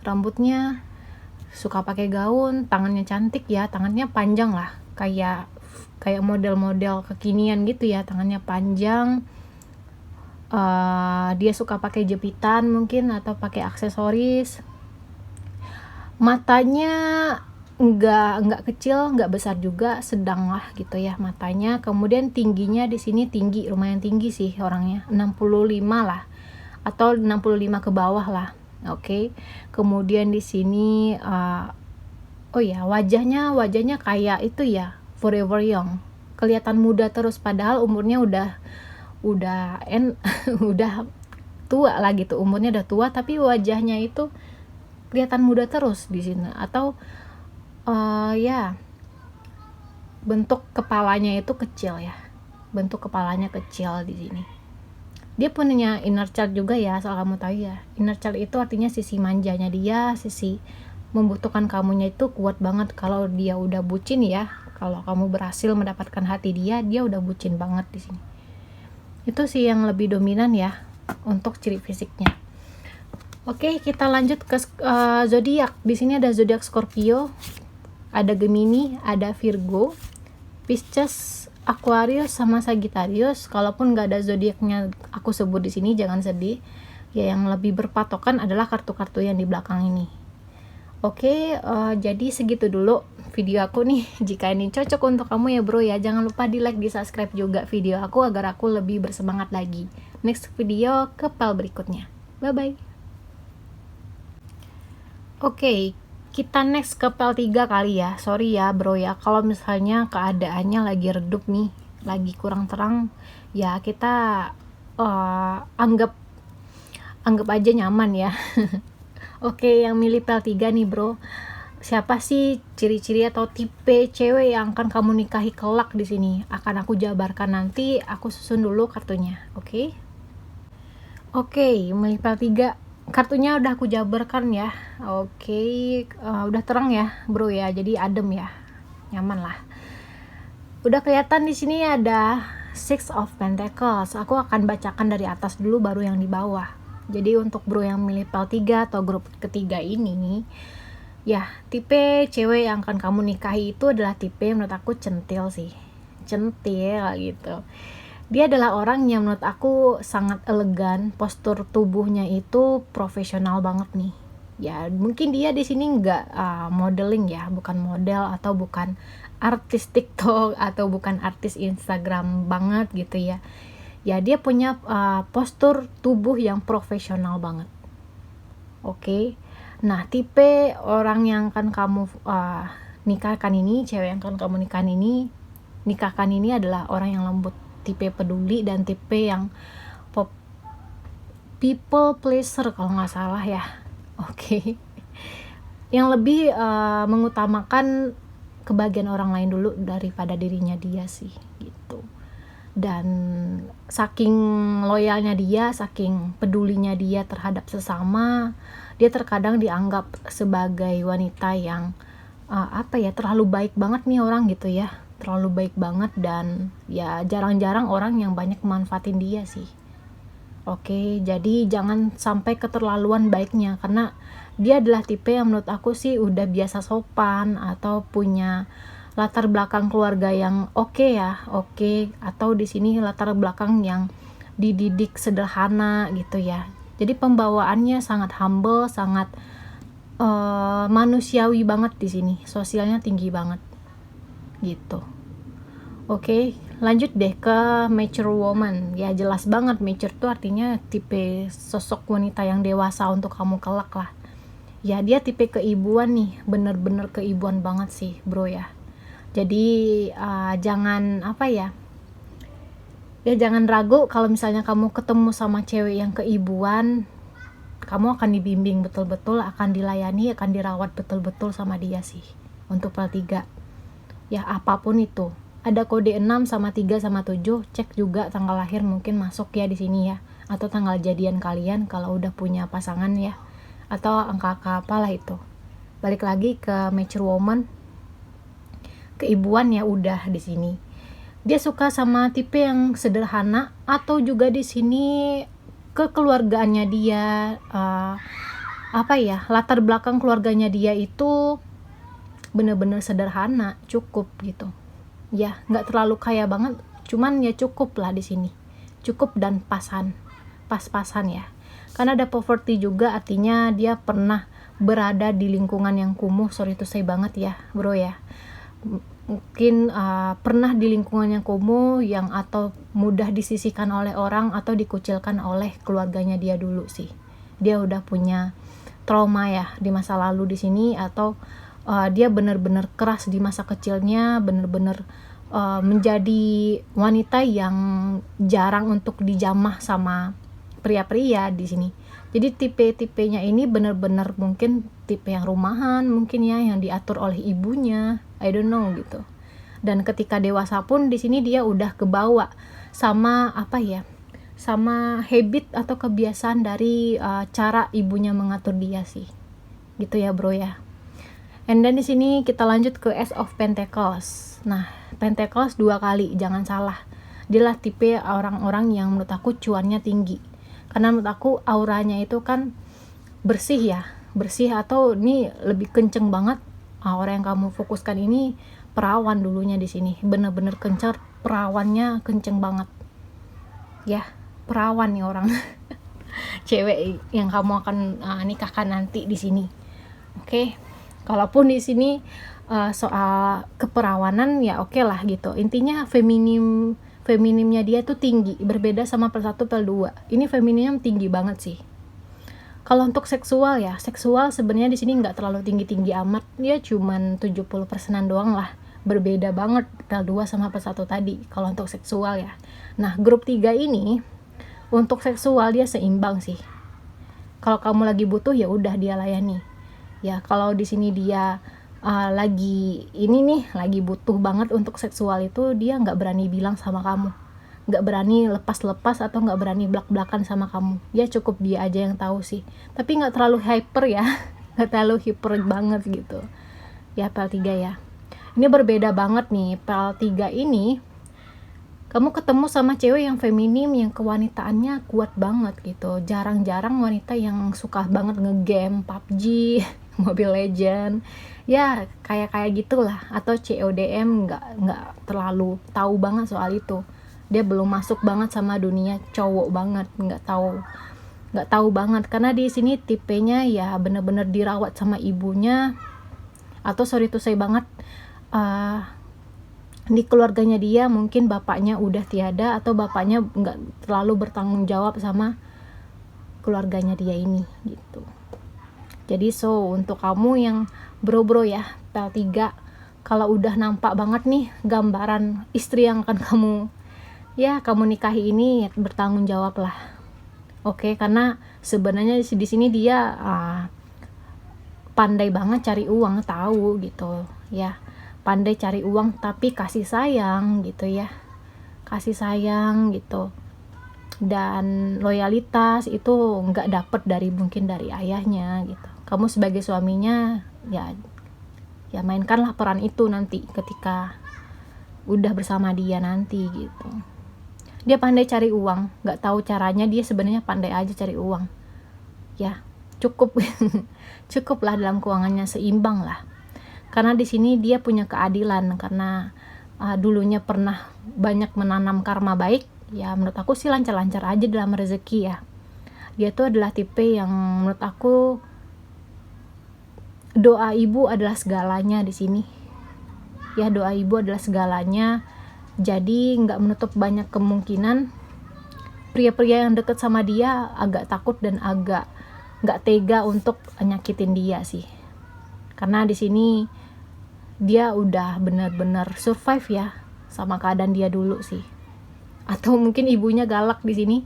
rambutnya, suka pakai gaun, tangannya cantik ya, tangannya panjang lah, kayak model-model kekinian gitu ya, tangannya panjang. Dia suka pakai jepitan mungkin atau pakai aksesoris. Matanya nggak kecil, nggak besar juga, sedang lah gitu ya matanya. Kemudian tingginya di sini tinggi, lumayan tinggi sih orangnya, 65 lah atau 65 ke bawah lah. Oke. Kemudian di sini wajahnya kayak itu ya, forever young. Kelihatan muda terus padahal umurnya udah udah tua lah gitu. Umurnya udah tua tapi wajahnya itu kelihatan muda terus di sini. Atau bentuk kepalanya itu kecil ya. Bentuk kepalanya kecil di sini. Dia punya inner child juga ya, asal kamu tahu ya. Inner child itu artinya sisi manjanya dia, sisi membutuhkan kamunya itu kuat banget. Kalau dia udah bucin ya, kalau kamu berhasil mendapatkan hati dia udah bucin banget di sini. Itu sih yang lebih dominan ya untuk ciri fisiknya. Oke, kita lanjut ke zodiak. Di sini ada zodiak Scorpio, ada Gemini, ada Virgo, Pisces, Aquarius sama Sagittarius. Kalaupun nggak ada zodiaknya aku sebut di sini, jangan sedih. Ya, yang lebih berpatokan adalah kartu-kartu yang di belakang ini. Oke, jadi segitu dulu video aku nih. Jika ini cocok untuk kamu ya bro ya, jangan lupa di like, di subscribe juga video aku agar aku lebih bersemangat lagi. Next video kepal berikutnya. Bye bye. Oke, kita next ke pel 3 kali ya. Sorry ya bro ya, kalau misalnya keadaannya lagi redup nih, lagi kurang terang, ya kita anggap aja nyaman ya. Oke, yang milih pel 3 nih bro, siapa sih ciri-ciri atau tipe cewek yang akan kamu nikahi kelak di sini? Akan aku jabarkan nanti, aku susun dulu kartunya. Oke, milih pel 3. Kartunya udah aku jabarkan ya. Oke, udah terang ya bro ya, jadi adem ya, nyaman lah. Udah kelihatan di sini ada Six of Pentacles. Aku akan bacakan dari atas dulu baru yang di bawah. Jadi untuk bro yang milih pel 3 atau grup ketiga ini, ya tipe cewek yang akan kamu nikahi itu adalah tipe menurut aku centil sih, centil gitu. Dia adalah orang yang menurut aku sangat elegan, postur tubuhnya itu profesional banget nih. Ya mungkin dia di sini nggak modeling ya, bukan model atau bukan artis TikTok atau bukan artis Instagram banget gitu ya. Ya dia punya postur tubuh yang profesional banget. Oke. Nah tipe orang yang akan kamu nikahkan ini, cewek yang akan kamu nikahkan ini adalah orang yang lembut, tipe peduli, dan tipe yang people pleaser kalau nggak salah ya. Oke. Yang lebih mengutamakan kebahagiaan orang lain dulu daripada dirinya dia sih gitu. Dan saking loyalnya dia, saking pedulinya dia terhadap sesama, dia terkadang dianggap sebagai wanita yang terlalu baik banget nih orang gitu ya, terlalu baik banget, dan ya jarang-jarang orang yang banyak manfaatin dia sih. Oke, jadi jangan sampai keterlaluan baiknya, karena dia adalah tipe yang menurut aku sih udah biasa sopan atau punya latar belakang keluarga yang oke, atau di sini latar belakang yang dididik sederhana gitu ya. Jadi pembawaannya sangat humble, sangat manusiawi banget di sini, sosialnya tinggi banget gitu. Oke, lanjut deh ke mature woman. Ya jelas banget, mature tuh artinya tipe sosok wanita yang dewasa untuk kamu kelak lah. Ya dia tipe keibuan nih, bener-bener keibuan banget sih bro ya. Jadi jangan jangan ragu kalau misalnya kamu ketemu sama cewek yang keibuan, kamu akan dibimbing betul-betul, akan dilayani, akan dirawat betul-betul sama dia sih. Untuk pel 3 ya, apapun itu. Ada kode 6 sama 3 sama 7, cek juga tanggal lahir mungkin masuk ya di sini ya, atau tanggal jadian kalian kalau udah punya pasangan ya, atau angka-angka apalah itu. Balik lagi ke mature woman, keibuan ya udah di sini. Dia suka sama tipe yang sederhana, atau juga di sini kekeluargaannya dia latar belakang keluarganya dia itu bener-bener sederhana, cukup gitu. Ya, nggak terlalu kaya banget, cuman ya cukup lah di sini. Cukup dan pas-pasan ya. Karena ada poverty juga, artinya dia pernah berada di lingkungan yang kumuh, sorry to say banget ya bro ya. Mungkin pernah di lingkungan yang kumuh, yang atau mudah disisihkan oleh orang atau dikucilkan oleh keluarganya dia dulu sih. Dia udah punya trauma ya di masa lalu di sini, atau dia benar-benar keras di masa kecilnya, benar-benar menjadi wanita yang jarang untuk dijamah sama pria-pria di sini. Jadi tipe-tipenya ini benar-benar mungkin tipe yang rumahan mungkin ya, yang diatur oleh ibunya, I don't know gitu. Dan ketika dewasa pun di sini dia udah kebawa sama sama habit atau kebiasaan dari cara ibunya mengatur dia sih. Gitu ya bro ya. And then di sini kita lanjut ke Ace of Pentacles. Nah, Pentacles 2 kali, jangan salah. Dia lah tipe orang-orang yang menurut aku cuannya tinggi. Karena menurut aku auranya itu kan bersih ya, bersih atau ini lebih kenceng banget. Aura yang kamu fokuskan ini perawan dulunya di sini, bener-bener kenceng, perawannya kenceng banget. Ya, perawan nih orang. Cewek yang kamu akan nikahkan nanti di sini. Oke. Kalaupun di sini soal keperawanan ya oke lah gitu. Intinya feminimnya dia tuh tinggi, berbeda sama pel 1 pel 2. Ini feminimnya tinggi banget sih. Kalau untuk seksual ya, seksual sebenarnya di sini nggak terlalu tinggi-tinggi amat, dia cuman 70%-an doang lah. Berbeda banget pel 2 sama pel 1 tadi kalau untuk seksual ya. Nah, grup 3 ini untuk seksual dia seimbang sih. Kalau kamu lagi butuh ya udah dia layani. Ya, kalau di sini dia lagi butuh banget untuk seksual itu, dia nggak berani bilang sama kamu, nggak berani lepas-lepas atau nggak berani belak-belakan sama kamu. Ya cukup dia aja yang tahu sih, tapi nggak terlalu hyper ya. Nggak terlalu hyper banget gitu ya. Pel 3 ya, ini berbeda banget nih. Pel 3 ini kamu ketemu sama cewek yang feminim, yang kewanitaannya kuat banget gitu. Jarang-jarang wanita yang suka banget ngegame PUBG, Mobile Legend, ya kayak gitulah. Atau CODM, nggak terlalu tahu banget soal itu. Dia belum masuk banget sama dunia cowok banget, nggak tahu banget. Karena di sini tipenya ya bener-bener dirawat sama ibunya, atau sorry to say banget, di keluarganya dia mungkin bapaknya udah tiada, atau bapaknya nggak terlalu bertanggung jawab sama keluarganya dia ini gitu. Jadi untuk kamu yang bro ya, pel 3, kalau udah nampak banget nih gambaran istri yang akan kamu nikahi ini, ya bertanggung jawab lah. Oke, karena sebenarnya di sini dia pandai banget cari uang, tahu gitu ya. Pandai cari uang tapi kasih sayang gitu ya. Kasih sayang gitu. Dan loyalitas itu nggak dapet mungkin dari ayahnya gitu. Kamu sebagai suaminya ya mainkanlah peran itu nanti ketika udah bersama dia nanti gitu. Dia pandai cari uang, nggak tahu caranya, dia sebenarnya pandai aja cari uang. Ya, cukup cukuplah dalam keuangannya, seimbang lah. Karena di sini dia punya keadilan, karena dulunya pernah banyak menanam karma baik. Ya menurut aku sih lancar-lancar aja dalam rezeki ya. Dia tuh adalah tipe yang menurut aku doa ibu adalah segalanya di sini. Ya, doa ibu adalah segalanya. Jadi nggak menutup banyak kemungkinan pria-pria yang deket sama dia agak takut dan agak nggak tega untuk nyakitin dia sih. Karena di sini dia udah benar-benar survive ya sama keadaan dia dulu sih. Atau mungkin ibunya galak di sini,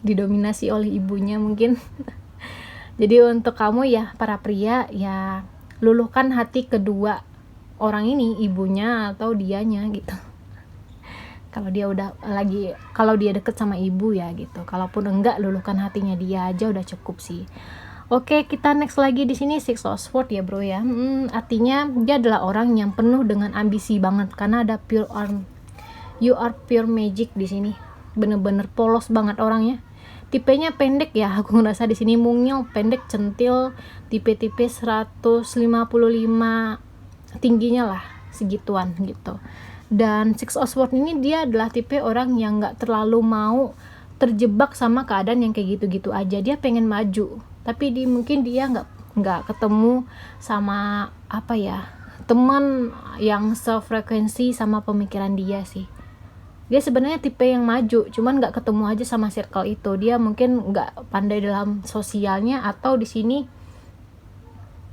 didominasi oleh ibunya mungkin. Jadi untuk kamu ya para pria, ya luluhkan hati kedua orang ini, ibunya atau dianya gitu. Kalau dia deket sama ibu ya gitu. Kalaupun enggak, luluhkan hatinya dia aja udah cukup sih. Oke, kita next lagi di sini Six of Swords ya bro ya. Artinya dia adalah orang yang penuh dengan ambisi banget, karena ada you are pure magic di sini. Bener-bener polos banget orangnya. Tipenya pendek ya, aku ngerasa di sini mungil, pendek, centil, tipe-tipe 155 tingginya lah, segituan gitu. Dan Six of Swords ini dia adalah tipe orang yang nggak terlalu mau terjebak sama keadaan yang kayak gitu-gitu aja. Dia pengen maju, tapi mungkin dia nggak ketemu sama teman yang sefrekuensi sama pemikiran dia sih. Dia sebenarnya tipe yang maju, cuman nggak ketemu aja sama circle itu. Dia mungkin nggak pandai dalam sosialnya, atau di sini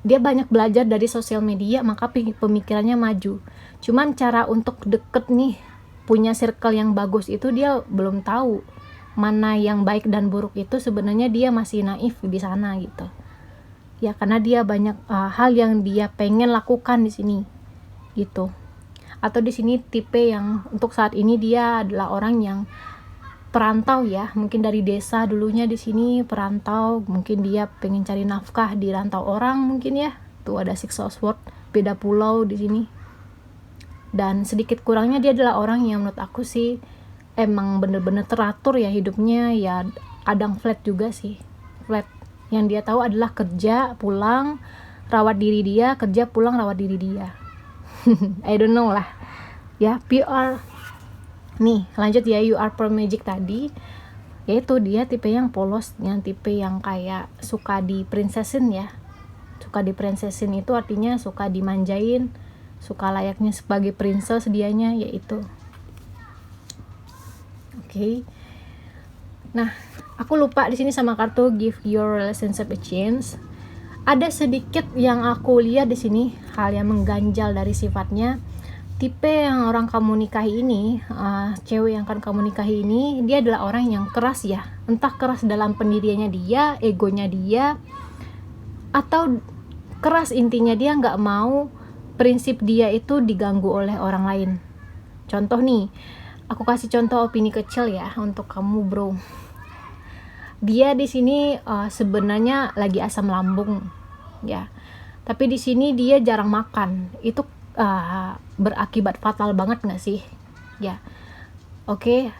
dia banyak belajar dari sosial media, maka pemikirannya maju. Cuman cara untuk deket nih, punya circle yang bagus itu dia belum tahu mana yang baik dan buruk itu. Sebenarnya dia masih naif di sana gitu. Ya karena dia banyak hal yang dia pengen lakukan di sini gitu. Atau di sini tipe yang untuk saat ini dia adalah orang yang perantau ya, mungkin dari desa dulunya di sini perantau, mungkin dia pengen cari nafkah di rantau orang mungkin ya. Tuh ada Six of Swords, beda pulau di sini. Dan sedikit kurangnya dia adalah orang yang menurut aku sih emang bener-bener teratur ya hidupnya ya, kadang flat juga sih, flat. Yang dia tahu adalah kerja pulang rawat diri dia, kerja pulang rawat diri dia. I don't know lah ya. PR nih lanjut ya, you are per magic tadi, yaitu dia tipe yang polos, yang tipe yang kayak suka di princessin ya. Suka di princessin itu artinya suka dimanjain, suka layaknya sebagai princess dianya, yaitu oke. Nah, aku lupa di sini sama kartu give your relationship a chance. Ada sedikit yang aku lihat di sini hal yang mengganjal dari sifatnya. Tipe yang orang kamu nikahi ini, cewek yang akan kamu nikahi ini, dia adalah orang yang keras ya. Entah keras dalam pendiriannya dia, egonya dia, atau keras intinya dia nggak mau prinsip dia itu diganggu oleh orang lain. Contoh nih, aku kasih contoh opini kecil ya untuk kamu bro. Dia di sini sebenarnya lagi asam lambung ya, tapi di sini dia jarang makan. Itu berakibat fatal banget nggak sih ya? Oke.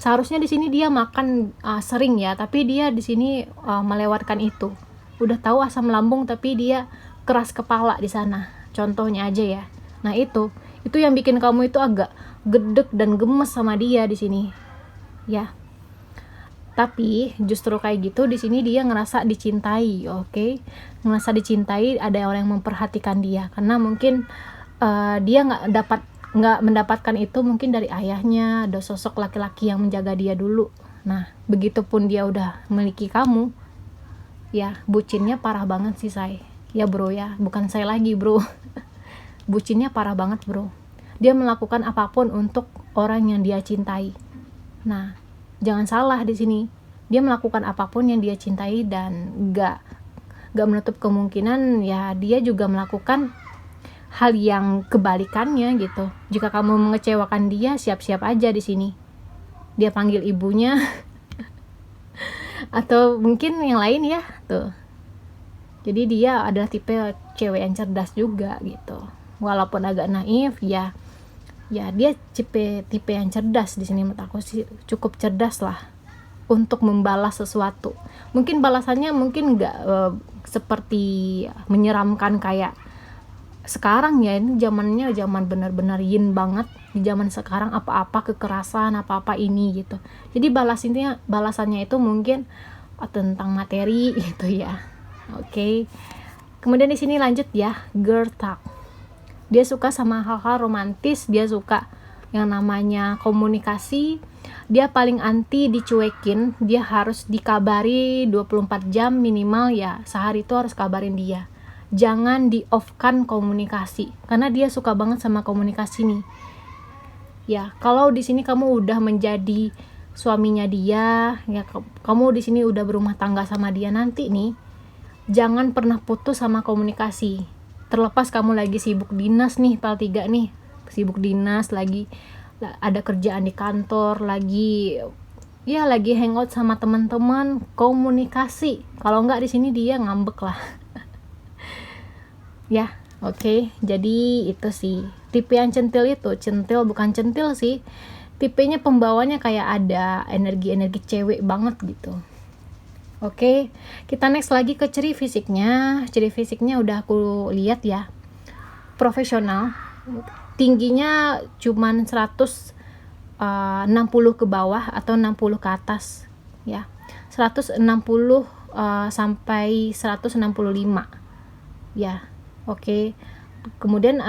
Seharusnya di sini dia makan sering ya, tapi dia di sini melewatkan itu. Udah tahu asam lambung tapi dia keras kepala di sana. Contohnya aja ya. Nah, itu yang bikin kamu itu agak gedek dan gemes sama dia di sini. Ya. Tapi justru kayak gitu di sini dia ngerasa dicintai, oke? Ngerasa dicintai, ada orang yang memperhatikan dia karena mungkin dia nggak mendapatkan itu mungkin dari ayahnya, ada sosok laki-laki yang menjaga dia dulu. Nah, begitupun dia udah memiliki kamu, ya bucinnya parah banget sih say. Ya bro ya, bukan saya lagi bro. Bucinnya parah banget bro. Dia melakukan apapun untuk orang yang dia cintai. Nah, jangan salah di sini. Dia melakukan apapun yang dia cintai dan nggak menutup kemungkinan ya dia juga melakukan hal yang kebalikannya gitu. Jika kamu mengecewakan dia, siap-siap aja di sini. Dia panggil ibunya atau mungkin yang lain ya, tuh. Jadi dia adalah tipe cewek yang cerdas juga gitu. Walaupun agak naif ya dia tipe yang cerdas di sini, menurut aku sih cukup cerdas lah untuk membalas sesuatu. Mungkin balasannya mungkin nggak seperti menyeramkan kayak sekarang ya. Ini zamannya zaman benar-benar yin banget. Di zaman sekarang apa-apa kekerasan, apa-apa ini gitu. Jadi balasannya itu mungkin tentang materi gitu ya. Oke. Kemudian di sini lanjut ya, girl talk. Dia suka sama hal-hal romantis, dia suka yang namanya komunikasi. Dia paling anti dicuekin, dia harus dikabari 24 jam minimal ya. Sehari itu harus kabarin dia. Jangan di-off-kan komunikasi karena dia suka banget sama komunikasi nih. Ya, kalau di sini kamu udah menjadi suaminya dia, ya kamu di sini udah berumah tangga sama dia nanti nih, jangan pernah putus sama komunikasi. Terlepas kamu lagi sibuk dinas nih, PAL 3 nih, sibuk dinas, lagi ada kerjaan di kantor, lagi hangout sama teman-teman, komunikasi. Kalau enggak di sini dia ngambek lah. Ya, oke. Jadi itu sih tipe yang centil bukan centil sih, tipenya pembawanya kayak ada energi cewek banget gitu. Oke, kita next lagi ke ciri fisiknya. Ciri fisiknya udah aku lihat ya, profesional, tingginya cuman 160 ke bawah atau 60 ke atas ya, 160 sampai 165 ya. Oke. Kemudian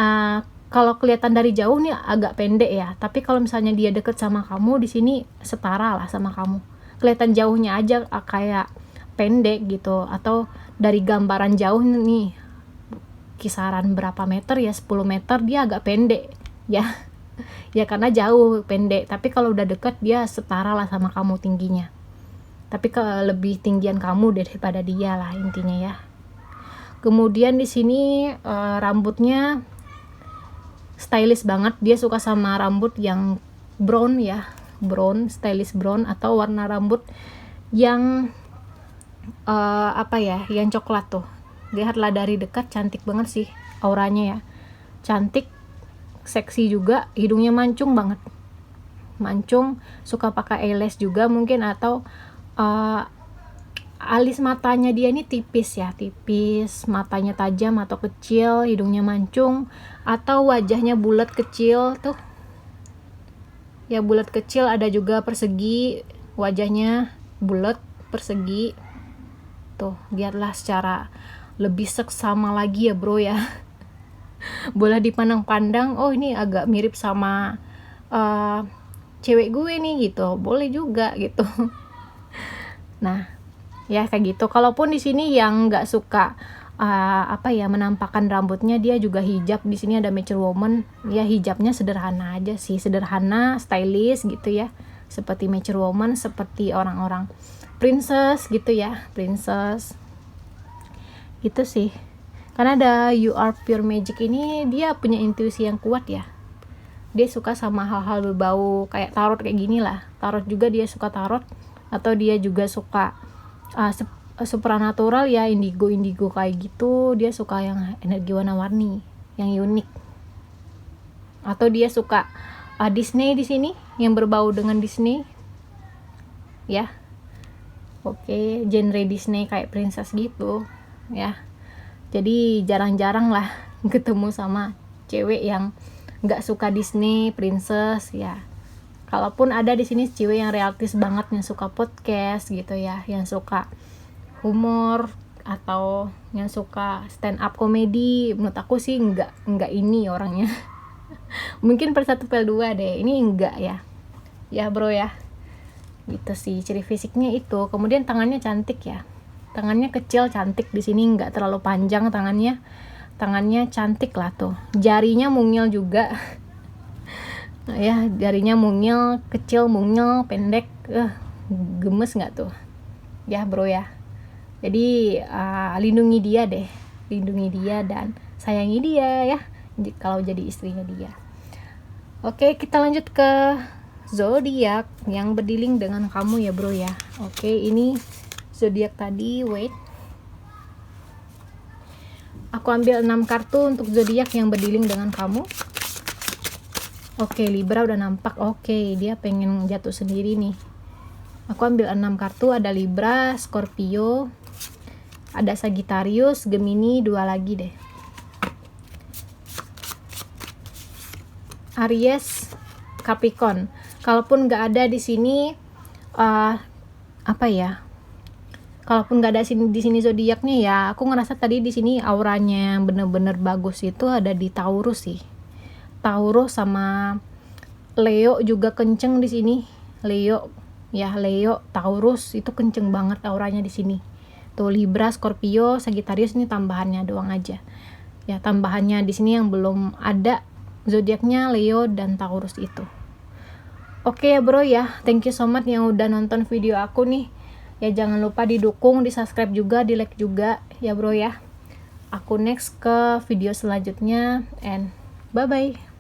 kalau kelihatan dari jauh nih agak pendek ya, tapi kalau misalnya dia deket sama kamu di sini setara lah sama kamu. Kelihatan jauhnya aja kayak pendek gitu, atau dari gambaran jauh nih kisaran berapa meter ya, 10 meter dia agak pendek ya. Ya karena jauh pendek, tapi kalau udah deket dia setara lah sama kamu tingginya. Tapi lebih tinggian kamu daripada dia lah intinya ya. Kemudian di sini rambutnya stylish banget. Dia suka sama rambut yang brown ya, brown, stylish brown, atau warna rambut yang yang coklat tuh. Lihatlah dari dekat, cantik banget sih auranya ya, cantik, seksi juga, hidungnya mancung banget, mancung, suka pakai eyelash juga mungkin, atau alis matanya dia ini tipis ya, tipis, matanya tajam atau kecil, hidungnya mancung, atau wajahnya bulat kecil tuh ya, bulat kecil, ada juga persegi, wajahnya bulat persegi tuh. Lihatlah secara lebih seksama lagi ya bro ya. Boleh dipandang-pandang, oh ini agak mirip sama cewek gue nih gitu, boleh juga gitu. Nah ya kayak gitu. Kalaupun di sini yang nggak suka menampakkan rambutnya, dia juga hijab. Di sini ada Mature Woman ya, hijabnya sederhana aja sih, sederhana, stylish gitu ya, seperti Mature Woman, seperti orang-orang princess gitu ya, princess gitu sih. Karena ada You Are Pure Magic ini, dia punya intuisi yang kuat ya, dia suka sama hal-hal berbau kayak tarot kayak gini lah. Tarot juga dia suka tarot, atau dia juga suka supranatural ya, indigo kayak gitu. Dia suka yang energi warna-warni, yang unik. Atau dia suka Disney di sini, yang berbau dengan Disney ya. Oke, genre Disney kayak princess gitu ya. Jadi jarang-jarang lah ketemu sama cewek yang nggak suka Disney, princess ya. Kalaupun ada di sini cewek yang realistis banget, yang suka podcast gitu ya, yang suka humor, atau yang suka stand up komedi. Menurut aku sih nggak ini orangnya. Mungkin per 1 per 2 deh, ini enggak ya bro ya. Gitu sih ciri fisiknya itu. Kemudian tangannya cantik ya, tangannya kecil cantik, di sini nggak terlalu panjang tangannya cantik lah tuh. Jarinya mungil juga ya, jarinya mungil, kecil, mungil, pendek, gemes nggak tuh ya bro ya. Jadi lindungi dia deh, lindungi dia dan sayangi dia ya, kalau jadi istrinya dia. Oke, kita lanjut ke zodiak yang berdealing dengan kamu ya bro ya. Oke, ini zodiak tadi, wait, aku ambil 6 kartu untuk zodiak yang berdealing dengan kamu. Oke, Libra udah nampak. Oke, dia pengen jatuh sendiri nih. Aku ambil 6 kartu, ada Libra, Scorpio, ada Sagittarius, Gemini, 2 lagi deh, Aries, Capricorn. Kalaupun nggak ada di sini kalaupun nggak ada di sini zodiaknya ya, aku ngerasa tadi di sini auranya yang bener-bener bagus itu ada di Taurus sih. Taurus sama Leo juga kenceng di sini. Leo, Taurus itu kenceng banget auranya di sini. Tuh Libra, Scorpio, Sagittarius ini tambahannya doang aja. Ya, tambahannya di sini yang belum ada zodiaknya Leo dan Taurus itu. Oke ya bro ya, thank you so much yang udah nonton video aku nih. Ya jangan lupa didukung, di subscribe juga, di like juga ya bro ya. Aku next ke video selanjutnya, and bye bye.